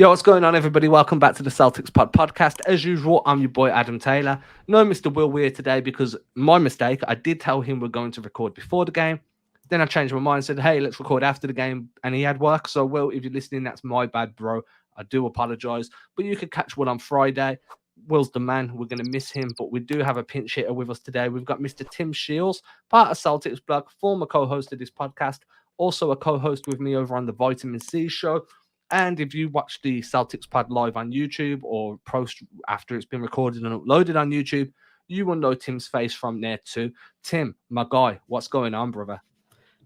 Yo, what's going on, everybody? Welcome back to the Celtics podcast. As usual, I'm your boy Adam Taylor. No, Mr. Will Weir today because my mistake. I did tell him we're going to record before the game. Then I changed my mind and said, hey, let's record after the game. And he had work. So, Will, if you're listening, that's my bad, bro. I do apologize. But you could catch Will on Friday. Will's the man. We're going to miss him. But we do have a pinch hitter with us today. We've got Mr. Tim Shields, part of Celtics Blog, former co-host of this podcast, also a co-host with me over on the Vitamin C show. And if you watch the Celtics pod live on YouTube or post after it's been recorded and uploaded on YouTube, you will know Tim's face from there too. Tim, my guy, what's going on, brother?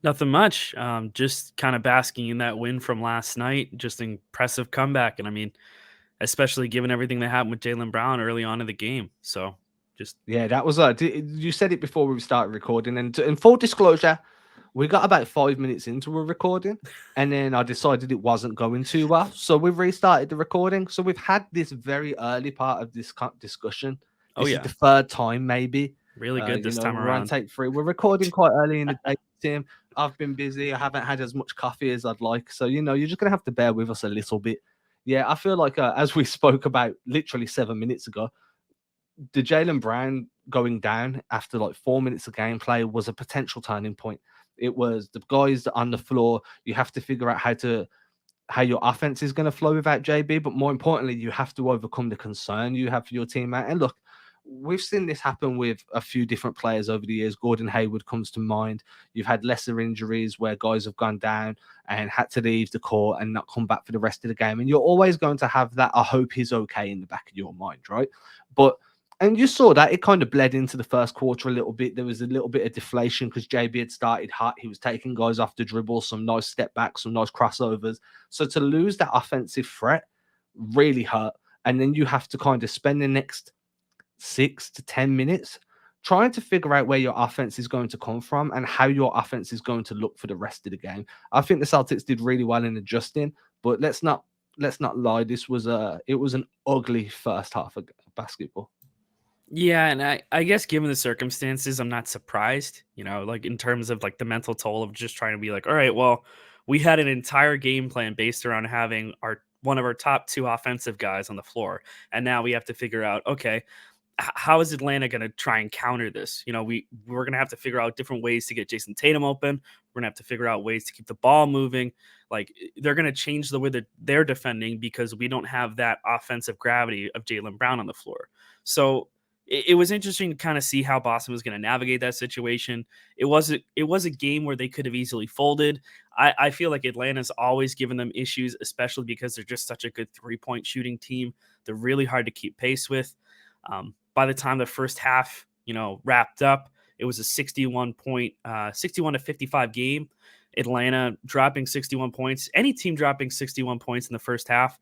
Nothing much. Just kind of basking in that win from last night. Just impressive comeback. And I mean, especially given everything that happened with Jaylen Brown early on in the game. So just. Yeah, that was you said it before we started recording. And in full disclosure, we got about 5 minutes into a recording, and then I decided it wasn't going too well. So we've restarted the recording. So we've had this very early part of this discussion. This is the third time, maybe. Really good this time we're around. on take 3. We're recording quite early in the day, Tim. I've been busy. I haven't had as much coffee as I'd like. So, you're just going to have to bear with us a little bit. Yeah, I feel like as we spoke about literally 7 minutes ago, the Jaylen Brown going down after like 4 minutes of gameplay was a potential turning point. It was the guys on the floor. You have to figure out how your offense is going to flow without JB, but more importantly, you have to overcome the concern you have for your teammate. And look, we've seen this happen with a few different players over the years. Gordon Hayward comes to mind. You've had lesser injuries where guys have gone down and had to leave the court and not come back for the rest of the game. And you're always going to have that, I hope he's okay, in the back of your mind, right? And you saw that it kind of bled into the first quarter a little bit. There was a little bit of deflation because JB had started hot. He was taking guys off the dribble, some nice step backs, some nice crossovers. So to lose that offensive threat really hurt. And then you have to kind of spend the next 6 to 10 minutes trying to figure out where your offense is going to come from and how your offense is going to look for the rest of the game. I think the Celtics did really well in adjusting, but let's not lie. It was an ugly first half of basketball. Yeah, and I guess given the circumstances, I'm not surprised, like in terms of like the mental toll of just trying to be like, all right, well, we had an entire game plan based around having one of our top 2 offensive guys on the floor. And now we have to figure out, okay, how is Atlanta going to try and counter this? We're going to have to figure out different ways to get Jayson Tatum open. We're going to have to figure out ways to keep the ball moving. Like they're going to change the way that they're defending because we don't have that offensive gravity of Jaylen Brown on the floor. So it was interesting to kind of see how Boston was going to navigate that situation. It was a game where they could have easily folded. I feel like Atlanta's always given them issues, especially because they're just such a good 3-point shooting team. They're really hard to keep pace with. By the time the first half, wrapped up, it was a 61 to 55 game. Atlanta dropping 61 points. Any team dropping 61 points in the first half,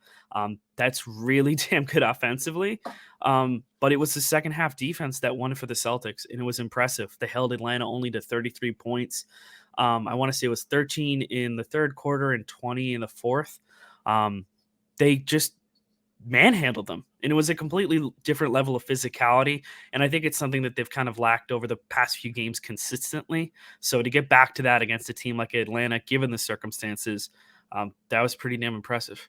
that's really damn good offensively. But it was the second half defense that won it for the Celtics, and it was impressive. They held Atlanta only to 33 points. I want to say it was 13 in the third quarter and 20 in the fourth. They just manhandled them, and it was a completely different level of physicality. And I think it's something that they've kind of lacked over the past few games consistently. So to get back to that against a team like Atlanta, given the circumstances, that was pretty damn impressive.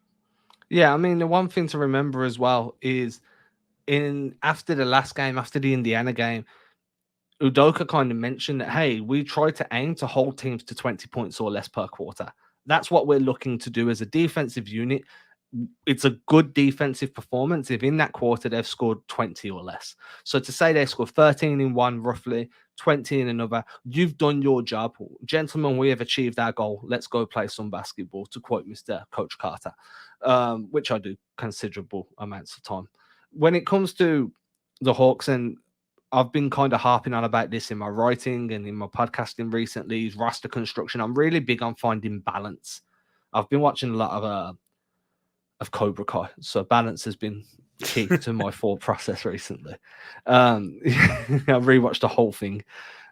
Yeah, I mean, the one thing to remember as well is after the last game, after the Indiana game, Udoka kind of mentioned that, hey, we try to aim to hold teams to 20 points or less per quarter. That's what we're looking to do as a defensive unit. It's a good defensive performance if in that quarter they've scored 20 or less. So to say they scored 13 in one, roughly 20 in another, you've done your job. Gentlemen, we have achieved our goal. Let's go play some basketball, to quote Mr. Coach Carter, which I do considerable amounts of time. When it comes to the Hawks, and I've been kind of harping on about this in my writing and in my podcasting recently, is roster construction. I'm really big on finding balance. I've been watching a lot of Cobra Kai, so balance has been key to my thought process recently. I rewatched the whole thing,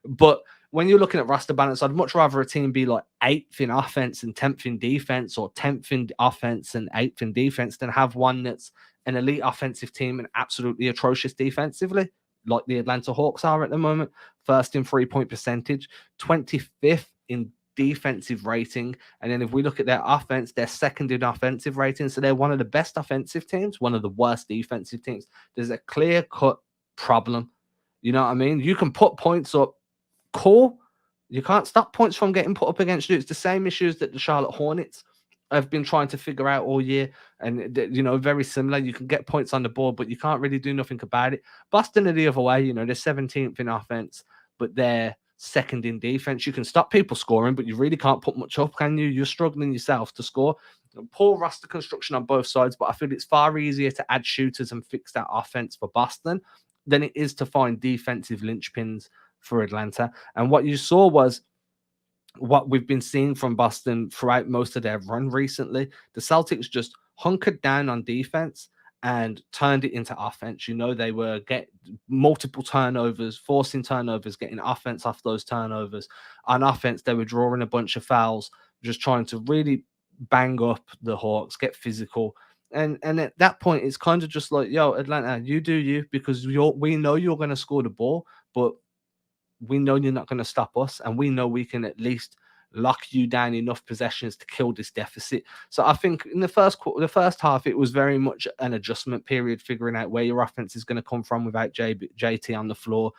but when you're looking at roster balance, I'd much rather a team be like 8th in offense and 10th in defense, or 10th in offense and 8th in defense, than have one that's an elite offensive team and absolutely atrocious defensively, like the Atlanta Hawks are at the moment. First in 3-point percentage, 25th in defensive rating. And then if we look at their offense, they're second in offensive rating. So they're one of the best offensive teams, one of the worst defensive teams. There's a clear cut problem. You know what I mean? You can put points up, cool. You can't stop points from getting put up against you. It's the same issues that the Charlotte Hornets have been trying to figure out all year. And, very similar. You can get points on the board, but you can't really do nothing about it. Boston are the other way. They're 17th in offense, but they're second in defense. You can stop people scoring, but you really can't put much up, can you? You're struggling yourself to score. Poor roster construction on both sides, but I feel it's far easier to add shooters and fix that offense for Boston than it is to find defensive linchpins for Atlanta. And what you saw was what we've been seeing from Boston throughout most of their run recently. The Celtics just hunkered down on defense and turned it into offense. They were getting multiple turnovers, forcing turnovers, getting offense off those turnovers. On offense, they were drawing a bunch of fouls, just trying to really bang up the Hawks, get physical. And at that point, it's kind of just like, yo, Atlanta, you do you, because we know you're going to score the ball, but we know you're not going to stop us, and we know we can at least lock you down enough possessions to kill this deficit. So I think in the first half, it was very much an adjustment period, figuring out where your offense is going to come from without JT on the floor,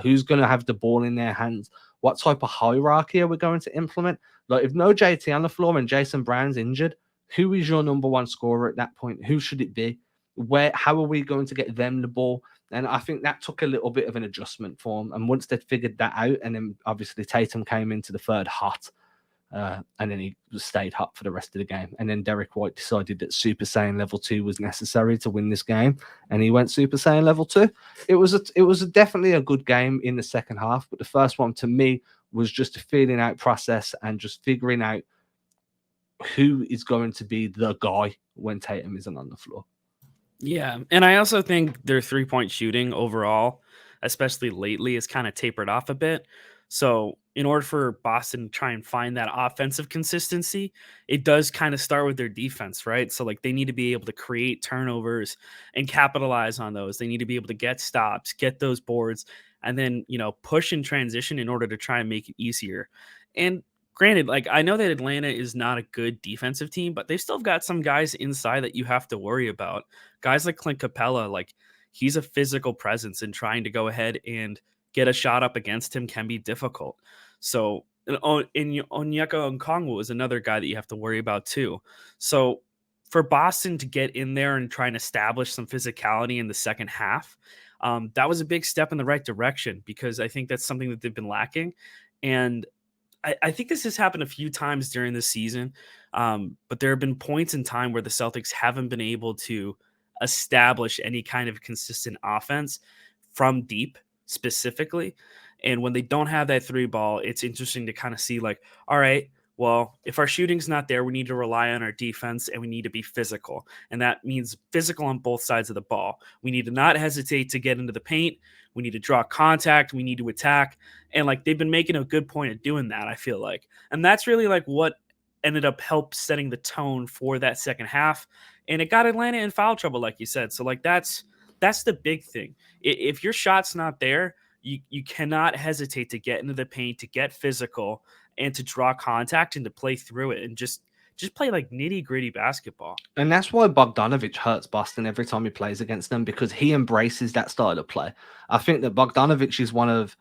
who's going to have the ball in their hands, what type of hierarchy are we going to implement. Like, if no JT on the floor and Jayson Brown's injured, who is your number one scorer at that point? Who should it be? How are we going to get them the ball? And I think that took a little bit of an adjustment for them. And once they'd figured that out, and then obviously Tatum came into the third hot, and then he stayed hot for the rest of the game. And then Derrick White decided that Super Saiyan level 2 was necessary to win this game, and he went Super Saiyan level 2. It was definitely a good game in the second half, but the first one to me was just a feeling out process and just figuring out who is going to be the guy when Tatum isn't on the floor. Yeah, and I also think their three-point shooting overall, especially lately, is kind of tapered off a bit. So in order for Boston to try and find that offensive consistency, it does kind of start with their defense, right? So like they need to be able to create turnovers and capitalize on those. They need to be able to get stops, get those boards, and then, push in transition in order to try and make it easier. And granted, like I know that Atlanta is not a good defensive team, but they've still got some guys inside that you have to worry about. Guys like Clint Capella, like he's a physical presence, and trying to go ahead and get a shot up against him can be difficult. So Onyeka Okongwu is another guy that you have to worry about too. So for Boston to get in there and try and establish some physicality in the second half, that was a big step in the right direction, because I think that's something that they've been lacking. And I think this has happened a few times during the season, but there have been points in time where the Celtics haven't been able to establish any kind of consistent offense from deep specifically. And when they don't have that three ball, it's interesting to kind of see like, all right, well, if our shooting's not there, we need to rely on our defense, and we need to be physical. And that means physical on both sides of the ball. We need to not hesitate to get into the paint. We need to draw contact. We need to attack. And like they've been making a good point of doing that, I feel like. And that's really like what ended up setting the tone for that second half. And it got Atlanta in foul trouble, like you said. So like that's the big thing. If your shot's not there, you cannot hesitate to get into the paint, to get physical, and to draw contact and to play through it and just play like nitty gritty basketball. And that's why Bogdanovic hurts Boston every time he plays against them, because he embraces that style of play. I think that Bogdanovic is one of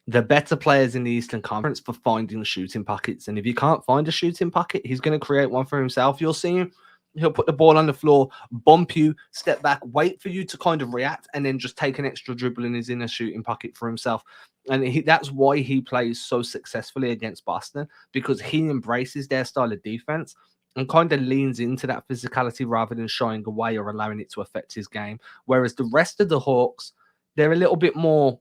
the better players in the Eastern Conference for finding shooting pockets. And if you can't find a shooting pocket, he's going to create one for himself. You'll see him. He'll put the ball on the floor, bump you, step back, wait for you to kind of react, and then just take an extra dribble and is in a shooting pocket for himself. And that's why he plays so successfully against Boston, because he embraces their style of defense and kind of leans into that physicality rather than shying away or allowing it to affect his game. Whereas the rest of the Hawks, they're a little bit more,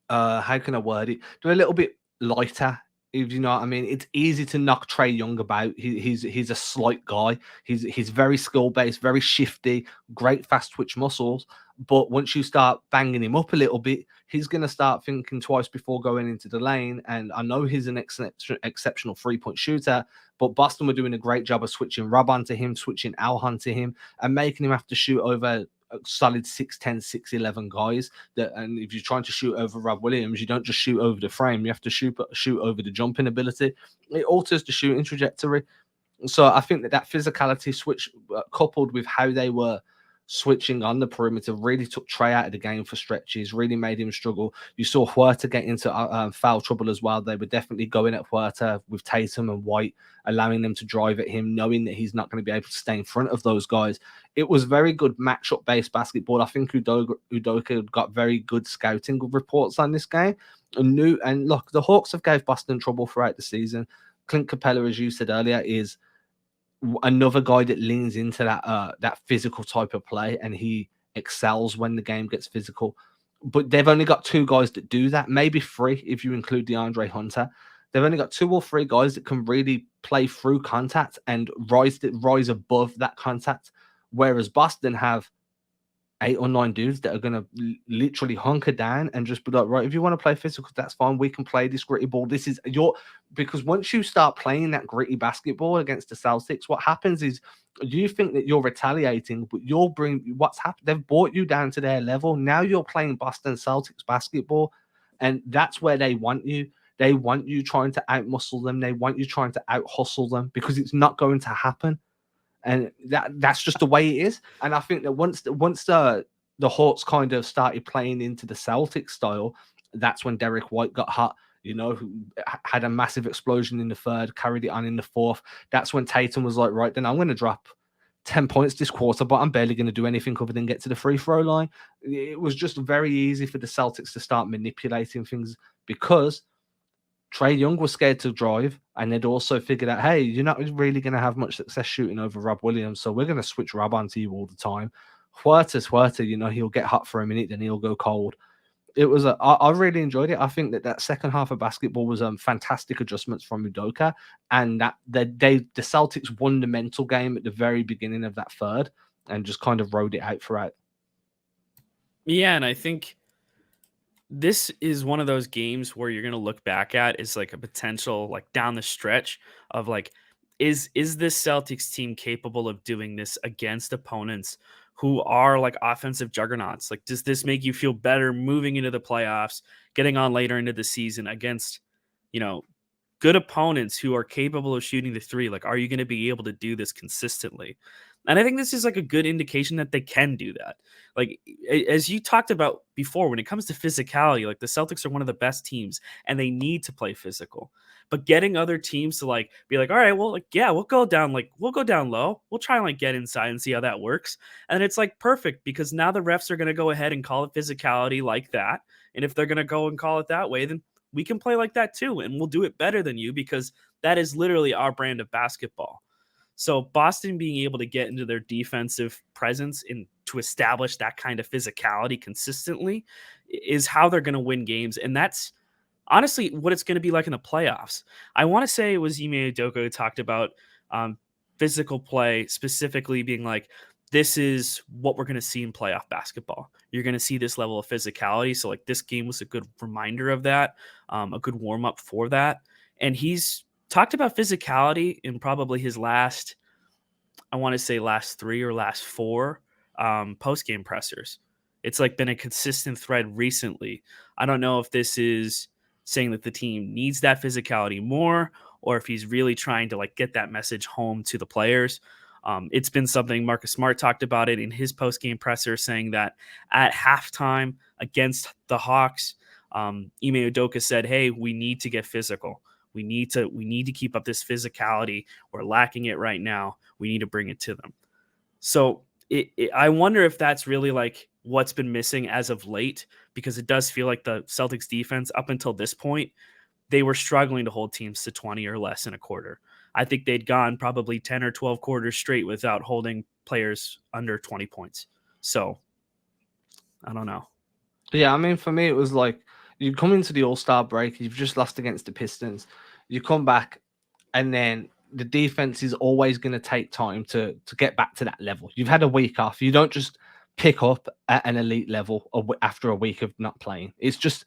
how can I word it? They're a little bit lighter, if you know what I mean. It's easy to knock Trae Young about. He's a slight guy. He's very skill-based, very shifty, great fast twitch muscles. But once you start banging him up a little bit, he's going to start thinking twice before going into the lane. And I know he's an exceptional three-point shooter, but Boston were doing a great job of switching Rob onto him, switching Al onto him, and making him have to shoot over a solid 6'10", 6'11" guys. And if you're trying to shoot over Rob Williams, you don't just shoot over the frame. You have to shoot over the jumping ability. It alters the shooting trajectory. So I think that physicality switch, coupled with how they were switching on the perimeter, really took Trey out of the game for stretches, really made him struggle. You saw Huerta get into foul trouble as well. They were definitely going at Huerta with Tatum and White, allowing them to drive at him, knowing that he's not going to be able to stay in front of those guys. It was very good matchup-based basketball. I think Udoka got very good scouting reports on this game. And look, the Hawks have gave Boston trouble throughout the season. Clint Capella, as you said earlier, is another guy that leans into that physical type of play, and he excels when the game gets physical. But they've only got 2 guys that do that, maybe 3 if you include DeAndre Hunter. They've only got 2 or 3 guys that can really play through contact and rise above that contact, whereas Boston have 8 or 9 dudes that are going to literally hunker down and just be like, right, if you want to play physical, that's fine. We can play this gritty ball. This is because once you start playing that gritty basketball against the Celtics, what happens is you think that you're retaliating, but what's happened. They've brought you down to their level. Now you're playing Boston Celtics basketball, and that's where they want you. They want you trying to out-muscle them. They want you trying to out-hustle them, because it's not going to happen. And that's just the way it is. And I think that once the Hawks kind of started playing into the Celtics style, that's when Derrick White got hot, had a massive explosion in the third, carried it on in the fourth. That's when Tatum was like, right, then I'm going to drop 10 points this quarter, but I'm barely going to do anything other than get to the free throw line. It was just very easy for the Celtics to start manipulating things, because Trae Young was scared to drive, and they'd also figured out, hey, you're not really going to have much success shooting over Rob Williams, so we're going to switch Rob onto you all the time. Huerta's Huerta, he'll get hot for a minute, then he'll go cold. I really enjoyed it. I think that second half of basketball was fantastic adjustments from Udoka, and that the Celtics won the mental game at the very beginning of that third and just kind of rode it out throughout. Yeah, and I think this is one of those games where you're going to look back at is like a potential, like down the stretch of like, is this Celtics team capable of doing this against opponents who are like offensive juggernauts? Like, does this make you feel better moving into the playoffs, getting on later into the season against, good opponents who are capable of shooting the 3? Like, are you going to be able to do this consistently? And I think this is like a good indication that they can do that. Like, as you talked about before, when it comes to physicality, like the Celtics are one of the best teams and they need to play physical. But getting other teams to like be like, all right, well, like, yeah, we'll go down low. We'll try and like get inside and see how that works. And it's like perfect, because now the refs are going to go ahead and call it physicality like that. And if they're going to go and call it that way, then we can play like that too. And we'll do it better than you, because that is literally our brand of basketball. So Boston being able to get into their defensive presence and to establish that kind of physicality consistently is how they're going to win games. And that's honestly what it's going to be like in the playoffs. I want to say it was Ime Udoka who talked about physical play, specifically being like, this is what we're going to see in playoff basketball. You're going to see this level of physicality. So like this game was a good reminder of that, a good warm up for that. And he's talked about physicality in probably his last 3 or last 4 post-game pressers. It's like been a consistent thread recently. I don't know if this is saying that the team needs that physicality more, or if he's really trying to like get that message home to the players. It's been something Marcus Smart talked about it in his post-game presser, saying that at halftime against the Hawks, Ime Udoka said, hey, we need to get physical. We need to keep up this physicality. We're lacking it right now. We need to bring it to them. So I wonder if that's really like what's been missing as of late, because it does feel like the Celtics defense up until this point, they were struggling to hold teams to 20 or less in a quarter. I think they'd gone probably 10 or 12 quarters straight without holding players under 20 points. So I don't know. Yeah, I mean, for me, it was like, you come into the All-Star break, you've just lost against the Pistons. You come back, and then the defense is always going to take time to get back to that level. You've had a week off. You don't just pick up at an elite level after a week of not playing. It's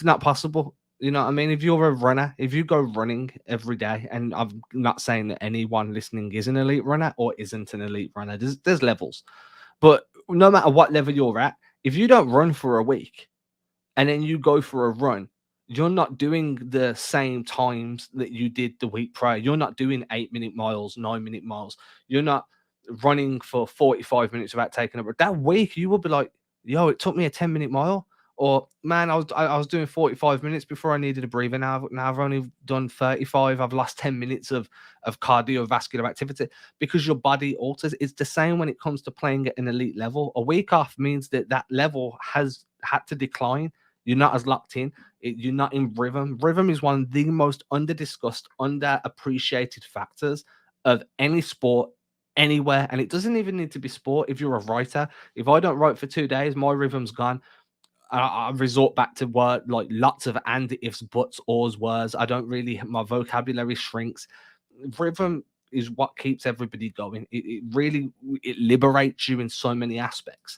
not possible. You know what I mean? If you're a runner, if you go running every day, and I'm not saying that anyone listening is an elite runner or isn't an elite runner, there's levels. But no matter what level you're at, if you don't run for a week and then you go for a run, you're not doing the same times that you did the week prior. You're not doing 8-minute miles, 9-minute miles. You're not running for 45 minutes without taking a break. That week, you will be like, yo, it took me a 10-minute mile. Or, man, I was doing 45 minutes before I needed a breather. Now I've only done 35. I've lost 10 minutes of cardiovascular activity because your body alters. It's the same when it comes to playing at an elite level. A week off means that that level has had to decline. You're not as locked in. You're not in rhythm. Rhythm is one of the most under-discussed, underappreciated factors of any sport, anywhere. And it doesn't even need to be sport. If you're a writer, if I don't write for 2 days, my rhythm's gone. I resort back to word like lots of and, ifs, buts, ors, words. I don't really, my vocabulary shrinks. Rhythm is what keeps everybody going. It really, it liberates you in so many aspects.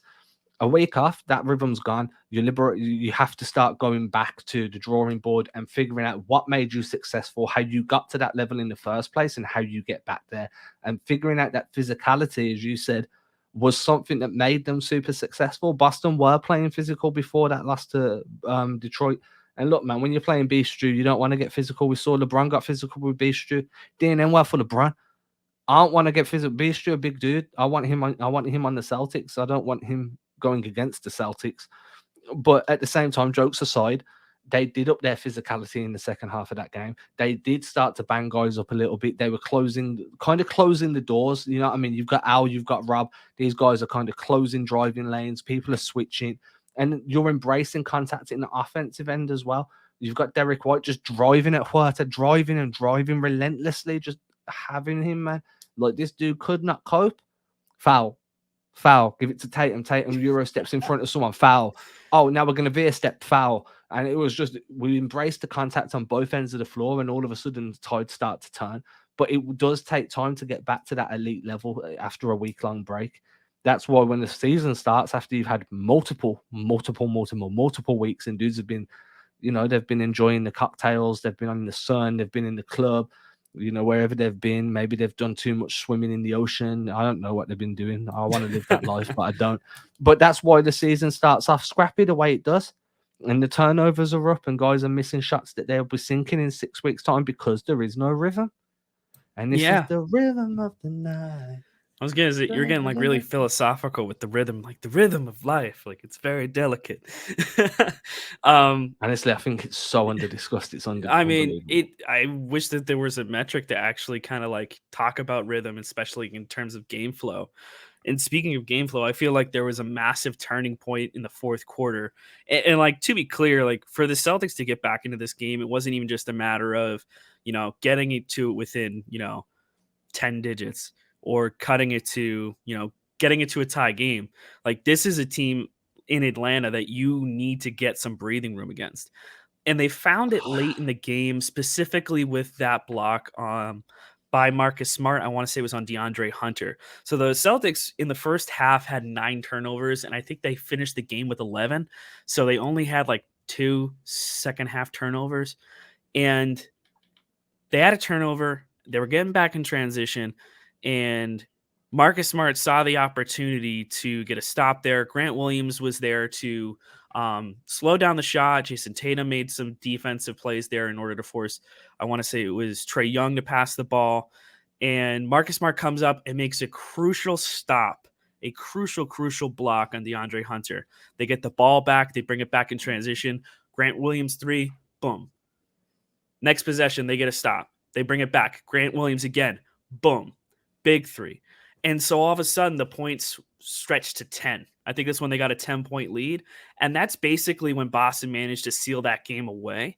A week off, that rhythm's gone. You have to start going back to the drawing board and figuring out what made you successful, how you got to that level in the first place, and how you get back there. And figuring out that physicality, as you said, was something that made them super successful. Boston were playing physical before that loss to Detroit. And look, man, when you're playing Beast Stew, you don't want to get physical. We saw LeBron got physical with Beast Stew. Didn't end well for LeBron. I don't want to get physical. Beast Stew, a big dude. I want him on the Celtics. I don't want him going against the Celtics. But at the same time, jokes aside, they did up their physicality in the second half of that game. They did start to bang guys up a little bit. They were closing the doors. You know what I mean? You've got Al, you've got Rob. These guys are kind of closing driving lanes. People are switching. And you're embracing contact in the offensive end as well. You've got Derrick White just driving at Huerta, driving and driving relentlessly, just having him, man. Like, this dude could not cope. Foul. Give it to Tatum. Tatum Euro steps in front of someone. Foul. Oh, now we're going to veer step. Foul. And it was just, we embraced the contact on both ends of the floor, and all of a sudden the tide start to turn. But it does take time to get back to that elite level after a week-long break. That's why when the season starts, after you've had multiple weeks, and dudes have been, they've been enjoying the cocktails, they've been on the sun, they've been in the club, wherever they've been. Maybe they've done too much swimming in the ocean. I don't know what they've been doing. I want to live that life, but I don't. But that's why the season starts off scrappy the way it does. And the turnovers are up, and guys are missing shots that they'll be sinking in 6 weeks' time because there is no rhythm. And this is the rhythm of the night. I was gonna say, you're getting like really philosophical with the rhythm, like the rhythm of life. Like, it's very delicate. Honestly, I think it's so under-discussed. It's I mean, I wish that there was a metric to actually kind of like talk about rhythm, especially in terms of game flow. And speaking of game flow, I feel like there was a massive turning point in the fourth quarter. And like, to be clear, like, for the Celtics to get back into this game, it wasn't even just a matter of, getting it to within, 10 digits, or cutting it to, getting it to a tie game. Like, this is a team in Atlanta that you need to get some breathing room against. And they found it late in the game, specifically with that block by Marcus Smart. I want to say it was on DeAndre Hunter. So the Celtics in the first half had 9 turnovers, and I think they finished the game with 11. So they only had like 2 second half turnovers. And they had a turnover. They were getting back in transition, and Marcus Smart saw the opportunity to get a stop there. Grant Williams was there to slow down the shot. Jayson Tatum made some defensive plays there in order to force, I want to say it was Trae Young, to pass the ball. And Marcus Smart comes up and makes a crucial stop, a crucial block on DeAndre Hunter. They get the ball back. They bring it back in transition. Grant Williams 3, boom. Next possession, they get a stop. They bring it back. Grant Williams again, boom. Big 3. And so all of a sudden, the points stretched to 10. I think that's when they got a 10-point lead. And that's basically when Boston managed to seal that game away.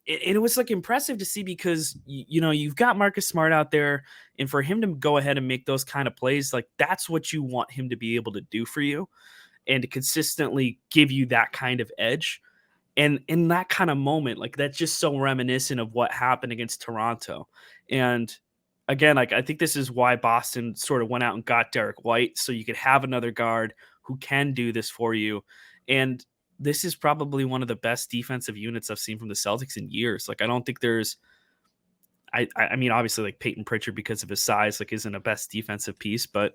It was like impressive to see because, you've got Marcus Smart out there, and for him to go ahead and make those kind of plays, like, that's what you want him to be able to do for you, and to consistently give you that kind of edge. And in that kind of moment, like, that's just so reminiscent of what happened against Toronto. And again, like, I think this is why Boston sort of went out and got Derrick White, so you could have another guard who can do this for you. And this is probably one of the best defensive units I've seen from the Celtics in years. Like, I don't think there's I mean, obviously, like Peyton Pritchard, because of his size, like isn't a best defensive piece. But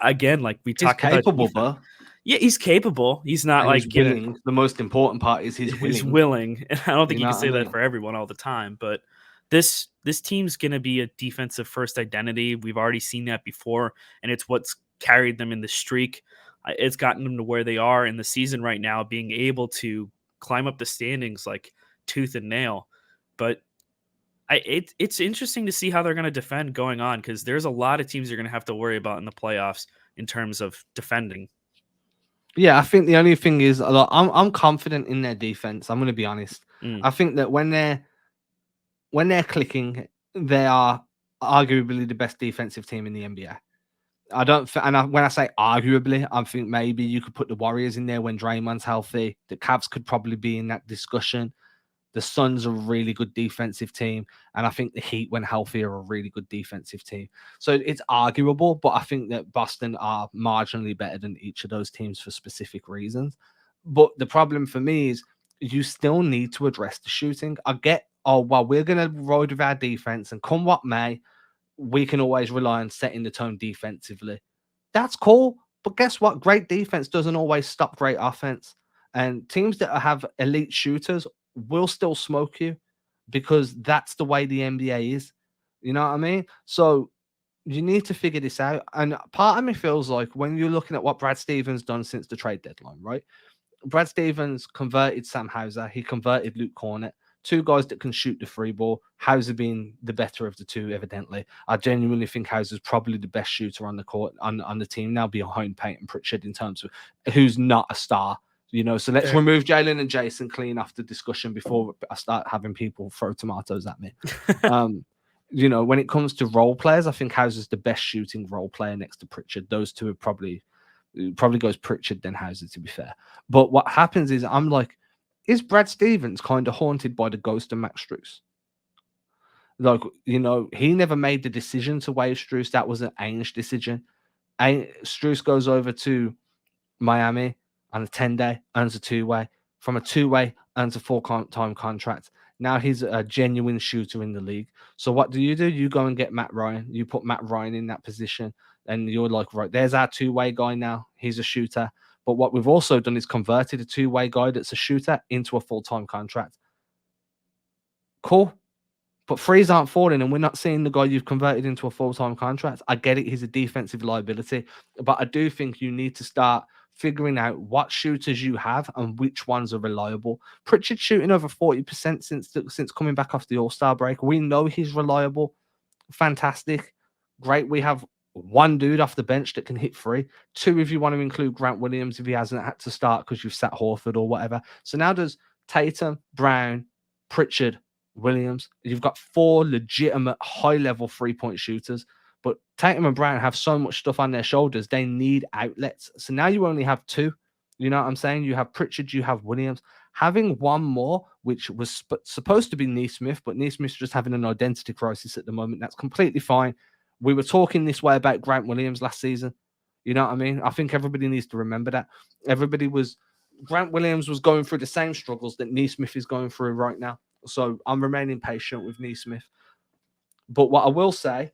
again, like we He's talk about capable, defense. bro, Yeah, he's capable. He's not and like he's willing. The most important part is he's he's willing. willing. And I don't think You you know can what I say that mean? for everyone all the time. But this team's gonna be a defensive first identity. We've already seen that before, and it's what's carried them in the streak. It's gotten them to where they are in the season right now, being able to climb up the standings like tooth and nail. But it's interesting to see how they're going to defend going on, because there's a lot of teams you're going to have to worry about in the playoffs in terms of defending. Yeah, I think the only thing is, like, I'm confident in their defense. I'm going to be honest. Mm. I think that when they're clicking, they are arguably the best defensive team in the NBA. I don't, when I say arguably, I think maybe you could put the Warriors in there when Draymond's healthy. The Cavs could probably be in that discussion. The Suns are a really good defensive team, and I think the Heat, when healthy, are a really good defensive team. So it's arguable, but I think that Boston are marginally better than each of those teams for specific reasons. But the problem for me is you still need to address the shooting. I get, oh, well, we're going to ride with our defense, and come what may, we can always rely on setting the tone defensively. That's cool. But guess what? Great defense doesn't always stop great offense. And teams that have elite shooters will still smoke you, because that's the way the NBA is. You know what I mean? So you need to figure this out. And part of me feels like when you're looking at what Brad Stevens done since the trade deadline, right? Brad Stevens converted Sam Hauser. He converted Luke Cornett. Two guys that can shoot the free ball. Hauser being the better of the two, evidently. I genuinely think Hauser's probably the best shooter on the court, on the team now, behind Peyton Pritchard, in terms of who's not a star. You know, so let's remove Jaylen and Jayson clean off the discussion before I start having people throw tomatoes at me. You know, when it comes to role players, I think Hauser's the best shooting role player next to Pritchard. Those two are probably goes Pritchard then Hauser, to be fair. But what happens is, I'm like, is Brad Stevens kind of haunted by the ghost of Max Strus? Like, you know, he never made the decision to waive Strus. That was an Ainge decision. Strus goes over to Miami on a 10-day, earns a two-way. From a two-way, earns a full-time contract. Now he's a genuine shooter in the league. So what do? You go and get Matt Ryan. You put Matt Ryan in that position, and you're like, right, there's our two-way guy now. He's a shooter. But what we've also done is converted a two-way guy that's a shooter into a full-time contract. Cool. But threes aren't falling, and we're not seeing the guy you've converted into a full-time contract. I get it. He's a defensive liability. But I do think you need to start figuring out what shooters you have and which ones are reliable. Pritchard's shooting over 40% since coming back off the All-Star break. We know he's reliable. Fantastic. Great. We have one dude off the bench that can hit three. Two, if you want to include Grant Williams, if he hasn't had to start because you've sat Horford or whatever. So now there's Tatum, Brown, Pritchard, Williams. You've got four legitimate high-level three-point shooters. But Tatum and Brown have so much stuff on their shoulders, they need outlets. So now you only have two. You know what I'm saying? You have Pritchard, you have Williams. Having one more, which was supposed to be Neesmith, but Neesmith's just having an identity crisis at the moment. That's completely fine. We were talking this way about Grant Williams last season. You know what I mean? I think everybody needs to remember that. Grant Williams was going through the same struggles that Neesmith is going through right now. So I'm remaining patient with Neesmith. But what I will say,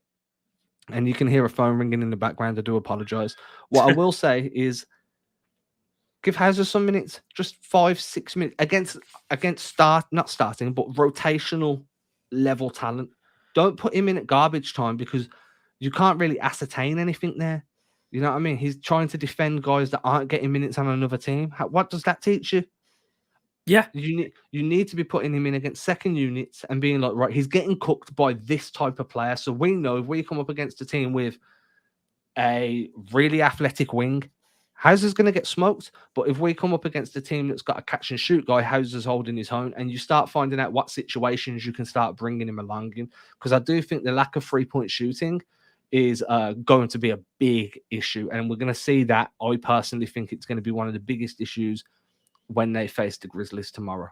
and you can hear a phone ringing in the background, I do apologize. What I will say is, give Hauser some minutes, just 5-6 minutes against not starting, but rotational level talent. Don't put him in at garbage time, because you can't really ascertain anything there. You know what I mean? He's trying to defend guys that aren't getting minutes on another team. What does that teach you? Yeah. You need to be putting him in against second units and being like, right, he's getting cooked by this type of player. So we know if we come up against a team with a really athletic wing, Hauser's going to get smoked. But if we come up against a team that's got a catch and shoot guy, Hauser's holding his own, and you start finding out what situations you can start bringing him along in. Because I do think the lack of three-point shooting is going to be a big issue. And we're going to see that. I personally think it's going to be one of the biggest issues when they face the Grizzlies tomorrow.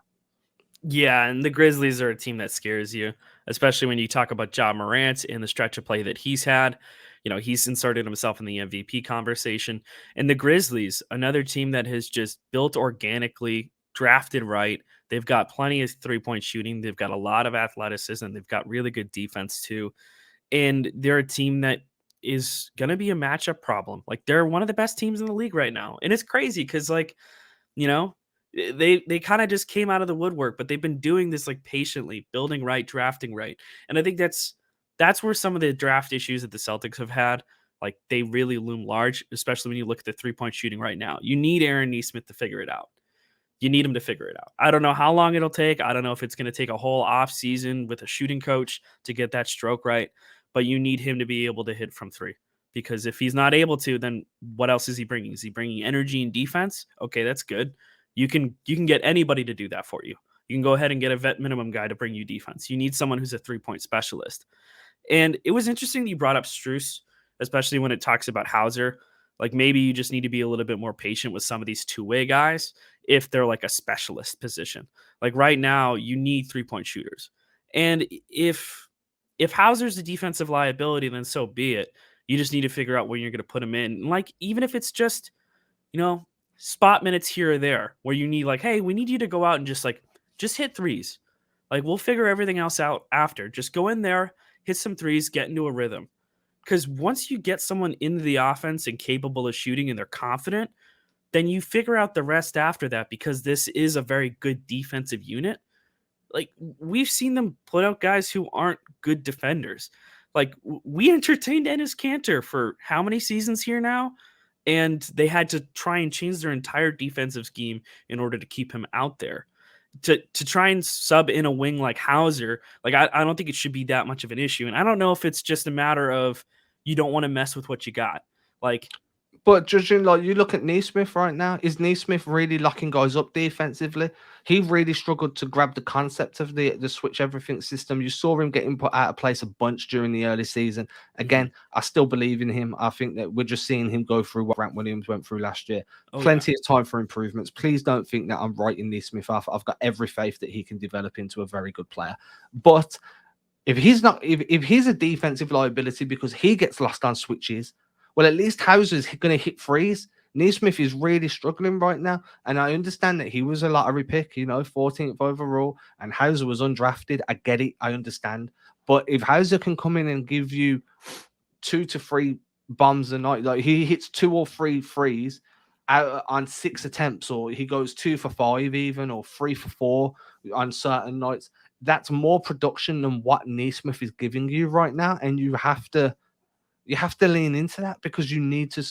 Yeah, and the Grizzlies are a team that scares you, especially when you talk about Ja Morant and the stretch of play that he's had. You know, he's inserted himself in the MVP conversation. And the Grizzlies, another team that has just built organically, drafted right. They've got plenty of 3-point shooting. They've got a lot of athleticism. They've got really good defense too. And they're a team that is going to be a matchup problem. Like they're one of the best teams in the league right now. And it's crazy cuz like, you know, they kind of just came out of the woodwork, but they've been doing this like patiently, building right, drafting right. And I think that's where some of the draft issues that the Celtics have had, like they really loom large, especially when you look at the 3-point shooting right now. You need Aaron Nesmith to figure it out. You need him to figure it out. I don't know how long it'll take. I don't know if it's going to take a whole off season with a shooting coach to get that stroke right, but you need him to be able to hit from three. Because if he's not able to, then what else is he bringing? Is he bringing energy and defense? Okay, that's good. You can get anybody to do that for you. You can go ahead and get a vet minimum guy to bring you defense. You need someone who's a 3-point specialist. And it was interesting that you brought up Strus, especially when it talks about Hauser. Like maybe you just need to be a little bit more patient with some of these two-way guys if they're like a specialist position. Like right now, you need 3-point shooters. And if Hauser's a defensive liability, then so be it. You just need to figure out where you're going to put him in. Like even if it's just, spot minutes here or there where you need like, hey, we need you to go out and just hit threes. Like we'll figure everything else out after. Just go in there, hit some threes, get into a rhythm. Because once you get someone into the offense and capable of shooting and they're confident, then you figure out the rest after that because this is a very good defensive unit. Like we've seen them put out guys who aren't good defenders. Like we entertained Enes Kanter for how many seasons here now? And they had to try and change their entire defensive scheme in order to keep him out there. To try and sub in a wing like Hauser, like I don't think it should be that much of an issue. And I don't know if it's just a matter of you don't want to mess with what you got. Like, but judging like you look at Nesmith right now, is Nesmith really locking guys up defensively? He really struggled to grab the concept of the switch everything system. You saw him getting put out of place a bunch during the early season. Again, I still believe in him. I think that we're just seeing him go through what Grant Williams went through last year. Plenty of time for improvements. Please don't think that I'm writing Nesmith off. I've got every faith that he can develop into a very good player. But if he's not, if he's a defensive liability because he gets lost on switches, well, at least Hauser's going to hit threes. Nesmith is really struggling right now. And I understand that he was a lottery pick, 14th overall, and Hauser was undrafted. I get it. I understand. But if Hauser can come in and give you 2 to 3 bombs a night, like he hits 2 or 3 threes out on 6 attempts, or he goes 2 for 5 even, or 3 for 4 on certain nights, that's more production than what Nesmith is giving you right now. And you have to lean into that because you need to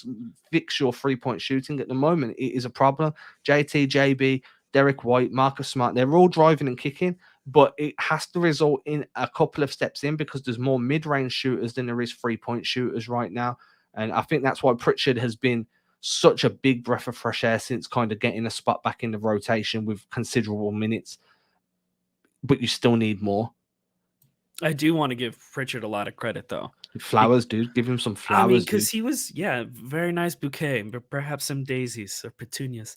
fix your 3-point shooting. At the moment, it is a problem. JT, JB, Derrick White, Marcus Smart, they're all driving and kicking, but it has to result in a couple of steps in because there's more mid-range shooters than there is 3-point shooters right now. And I think that's why Pritchard has been such a big breath of fresh air since kind of getting a spot back in the rotation with considerable minutes. But you still need more. I do want to give Pritchard a lot of credit, though. Flowers, dude. Give him some flowers. I mean, because he was, very nice bouquet, but perhaps some daisies or petunias.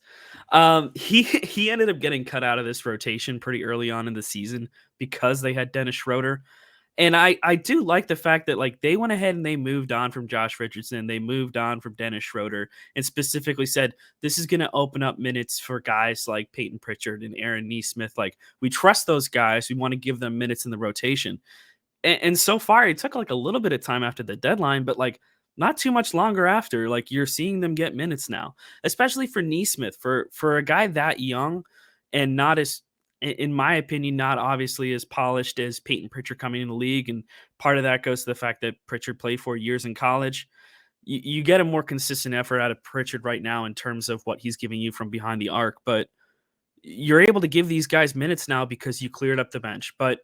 He ended up getting cut out of this rotation pretty early on in the season because they had Dennis Schroeder. And I do like the fact that like they went ahead and they moved on from Josh Richardson. They moved on from Dennis Schroeder and specifically said, this is going to open up minutes for guys like Peyton Pritchard and Aaron Nesmith. Like we trust those guys. We want to give them minutes in the rotation. And so far it took like a little bit of time after the deadline, but like not too much longer after, like you're seeing them get minutes now, especially for Nesmith, for a guy that young and not as, in my opinion, not obviously as polished as Peyton Pritchard coming in the league. And part of that goes to the fact that Pritchard played 4 years in college. You get a more consistent effort out of Pritchard right now in terms of what he's giving you from behind the arc, but you're able to give these guys minutes now because you cleared up the bench. But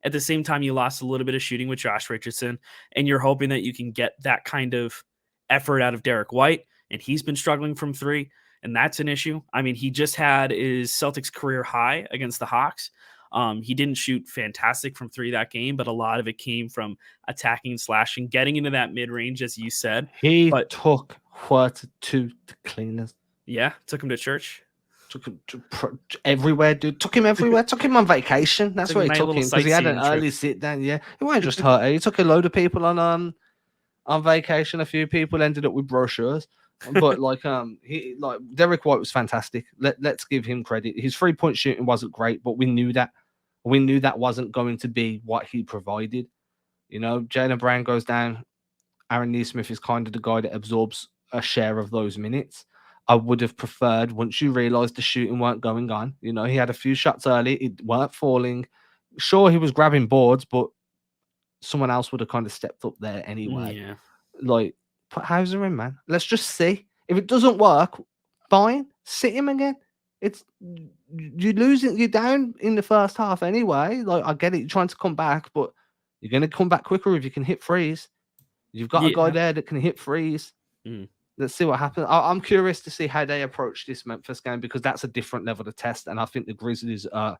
at the same time, you lost a little bit of shooting with Josh Richardson, and you're hoping that you can get that kind of effort out of Derrick White, and he's been struggling from 3. And that's an issue. I mean, he just had his Celtics career high against the Hawks. He didn't shoot fantastic from 3 that game, but a lot of it came from attacking, slashing, getting into that mid-range, as you said. He took what to the cleaners. Yeah, took him to church. Took him everywhere, dude. Took him everywhere. Took him on vacation. That's where he took him because he had an early sit down. Yeah, he wasn't just hurt. He took a load of people on vacation. A few people ended up with brochures. But Derrick White was fantastic. Let's give him credit. His 3-point shooting wasn't great, but we knew that. We knew that wasn't going to be what he provided. Jaylen Brown goes down. Aaron Neesmith is kind of the guy that absorbs a share of those minutes. I would have preferred, once you realised the shooting weren't going on, he had a few shots early, it weren't falling. Sure, he was grabbing boards, but someone else would have kind of stepped up there anyway. Yeah. Put Hauser in, man. Let's just see. If it doesn't work, fine. Sit him again. You're down in the first half anyway. I get it, you're trying to come back, but you're going to come back quicker if you can hit threes. You've got a guy there that can hit threes. Let's see what happens. I'm curious to see how they approach this Memphis game, because that's a different level of test, and I think the Grizzlies are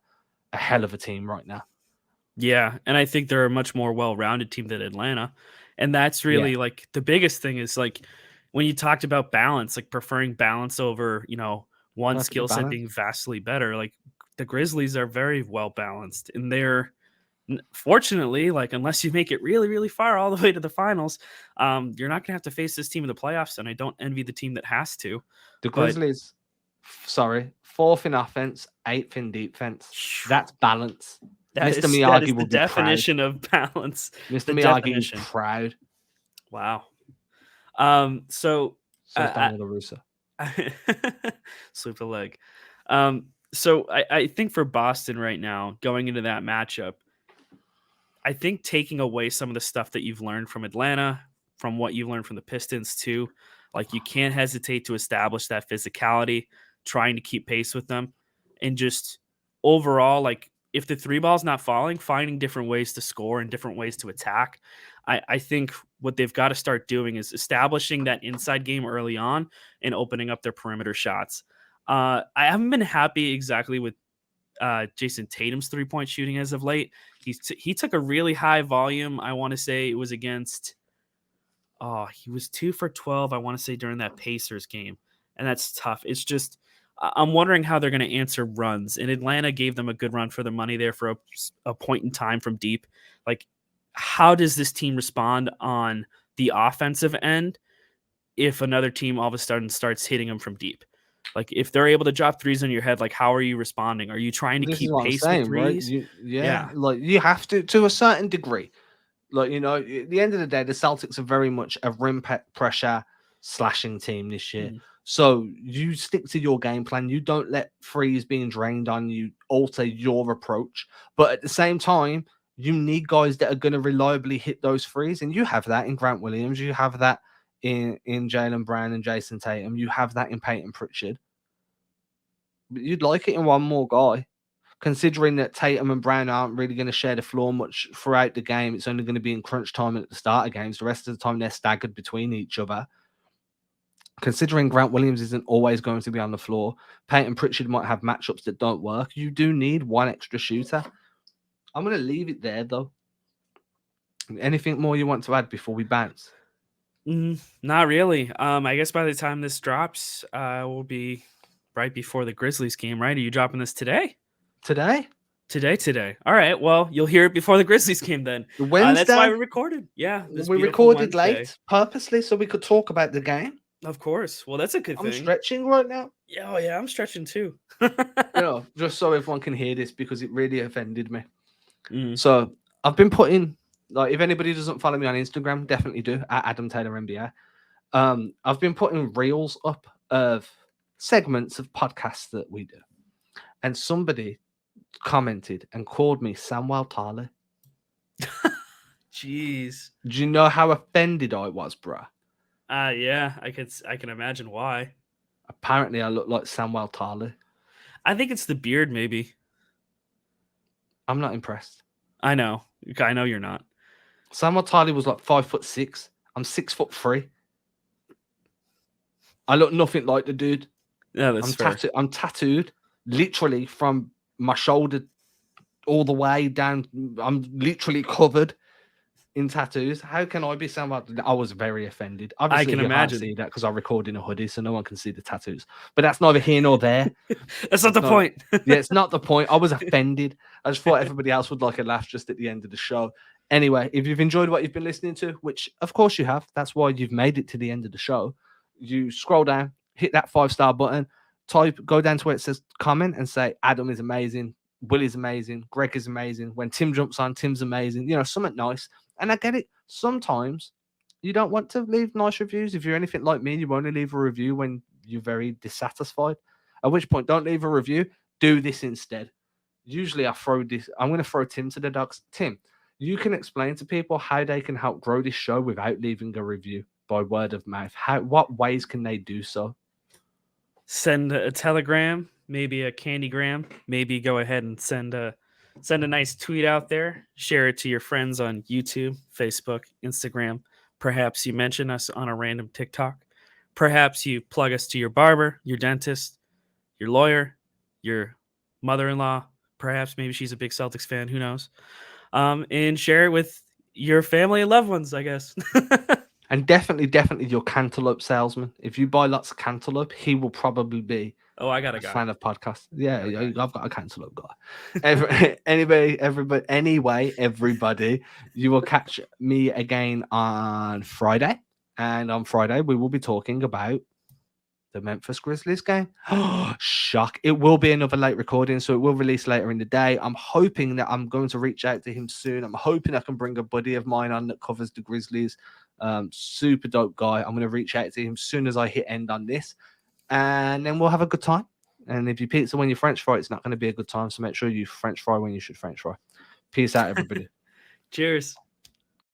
a hell of a team right now. Yeah, and I think they're a much more well-rounded team than Atlanta. And that's really the biggest thing is when you talked about balance, preferring balance over, one skill set being vastly better. The Grizzlies are very well balanced, and they're fortunately, unless you make it really, really far all the way to the finals, you're not gonna have to face this team in the playoffs. And I don't envy the team that has to. The Grizzlies, 4th in offense, 8th in defense. That's balance. Mr. Miyagi will be definition of balance. Mr. Miyagi is proud. Wow. So Daniel LaRusso. Sweep the leg. So I think for Boston right now, going into that matchup, I think taking away some of the stuff that you've learned from Atlanta, from what you've learned from the Pistons too, you can't hesitate to establish that physicality, trying to keep pace with them, and just overall, if the 3 ball's not falling, finding different ways to score and different ways to attack. I think what they've got to start doing is establishing that inside game early on and opening up their perimeter shots. I haven't been happy exactly with Jayson Tatum's 3-point shooting as of late. He took a really high volume. I want to say it was against he was 2 for 12, I want to say, during that Pacers game. And that's tough. It's just I'm wondering how they're going to answer runs. And Atlanta gave them a good run for their money there for a point in time from deep. How does this team respond on the offensive end if another team all of a sudden starts hitting them from deep? If they're able to drop threes on your head, how are you responding? Are you trying to keep pace with threes? Right? You have to a certain degree. At the end of the day, the Celtics are very much a rim pressure slashing team this year. So you stick to your game plan. You don't let threes being drained on you alter your approach. But at the same time, you need guys that are going to reliably hit those threes. And you have that in Grant Williams. You have that in Jaylen Brown and Jayson Tatum. You have that in Peyton Pritchard. But you'd like it in one more guy. Considering that Tatum and Brown aren't really going to share the floor much throughout the game. It's only going to be in crunch time at the start of games. The rest of the time, they're staggered between each other. Considering Grant Williams isn't always going to be on the floor, Peyton Pritchard might have matchups that don't work. You do need one extra shooter. I'm going to leave it there, though. Anything more you want to add before we bounce? Not really. I guess by the time this drops, we'll be right before the Grizzlies game, right? Are you dropping this today? Today. All right. Well, you'll hear it before the Grizzlies game then. Wednesday. That's why we recorded. Yeah. We recorded late purposely so we could talk about the game. Of course. Well, that's a good thing. I'm stretching right now. Yeah, I'm stretching too. Just so everyone can hear this, because it really offended me. So I've been putting, if anybody doesn't follow me on Instagram, definitely do, at Adam Taylor NBA. I've been putting reels up of segments of podcasts that we do. And somebody commented and called me Samuel Tarley. Jeez. Do you know how offended I was, bruh? Yeah, I can imagine why. Apparently, I look like Samuel Tarley. I think it's the beard, maybe. I'm not impressed. I know you're not. Samuel Tarley was 5'6". I'm 6'3". I look nothing like the dude. Yeah, that's fair. I'm tattooed, literally from my shoulder all the way down. I'm literally covered in tattoos. How can I be Samuel? I was very offended. Obviously, I can imagine. See that because I record in a hoodie, so no one can see the tattoos. But that's neither here nor there. That's not the point. Yeah, it's not the point. I was offended. I just thought everybody else would like a laugh just at the end of the show. Anyway, if you've enjoyed what you've been listening to, which of course you have, that's why you've made it to the end of the show. you scroll down, hit that 5-star button, go down to where it says comment and say Adam is amazing, Willie's amazing, Greg is amazing. When Tim jumps on, Tim's amazing. Something nice. And I get it. Sometimes you don't want to leave nice reviews. If you're anything like me, you only leave a review when you're very dissatisfied. At which point, don't leave a review. Do this instead. Usually I'm going to throw Tim to the dogs. Tim, you can explain to people how they can help grow this show without leaving a review by word of mouth. What ways can they do so? Send a telegram, maybe a candygram, maybe go ahead and send a nice tweet out there, share it to your friends on YouTube, Facebook, Instagram. Perhaps you mention us on a random TikTok. Perhaps you plug us to your barber, your dentist, your lawyer, your mother-in-law. Perhaps maybe she's a big Celtics fan, who knows? And share it with your family and loved ones, I guess. And definitely your cantaloupe salesman. If you buy lots of cantaloupe, he will probably be I got a fan of podcasts. Yeah, I've got a cantaloupe guy. Anyway, everybody, you will catch me again on Friday. And on Friday, we will be talking about the Memphis Grizzlies game. Shock. It will be another late recording, so it will release later in the day. I'm hoping that I'm going to reach out to him soon. I'm hoping I can bring a buddy of mine on that covers the Grizzlies. Super dope guy. I'm going to reach out to him as soon as I hit end on this, and then we'll have a good time. And if you pizza when you French fry, it's not going to be a good time. So make sure you French fry when you should French fry. Peace out, everybody. Cheers.